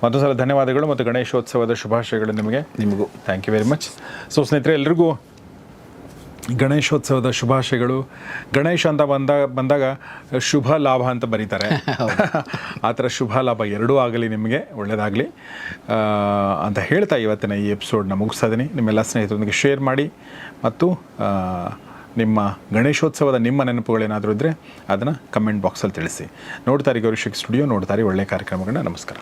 ಮತ್ತೊಂದು ಸಲ ಧನ್ಯವಾದಗಳು ಮತ್ತು ಗಣೇಶೋತ್ಸವದ ಶುಭಾಶಯಗಳು ನಿಮಗೂ. Thank you very much. So ಸ್ನೇಹಿತರೆ, ಎಲ್ರಿಗೂ ಗಣೇಶೋತ್ಸವದ ಶುಭಾಶಯಗಳು. ಗಣೇಶ ಅಂತ ಬಂದಾಗ ಶುಭ ಲಾಭ ಅಂತ ಬರೀತಾರೆ. ಆ ಥರ ಶುಭ ಲಾಭ ಎರಡೂ ಆಗಲಿ, ನಿಮಗೆ ಒಳ್ಳೆಯದಾಗಲಿ ಅಂತ ಹೇಳ್ತಾ ಇವತ್ತಿನ ಈ ಎಪಿಸೋಡ್ನ ಮುಗಿಸ್ತಾ ಇದ್ದೀನಿ. ನಿಮ್ಮೆಲ್ಲ ಸ್ನೇಹಿತರೊಂದಿಗೆ ಶೇರ್ ಮಾಡಿ ಮತ್ತು ನಿಮ್ಮ ಗಣೇಶೋತ್ಸವದ ನಿಮ್ಮ ನೆನಪುಗಳೇನಾದರೂ ಇದ್ದರೆ ಅದನ್ನು ಕಮೆಂಟ್ ಬಾಕ್ಸಲ್ಲಿ ತಿಳಿಸಿ. ನೋಡ್ತಾರೆ ಗೌರಿಶಿಕ್ ಸ್ಟುಡಿಯೋ, ನೋಡ್ತಾರೆ ಒಳ್ಳೆಯ ಕಾರ್ಯಕ್ರಮಗಳನ್ನ. ನಮಸ್ಕಾರ.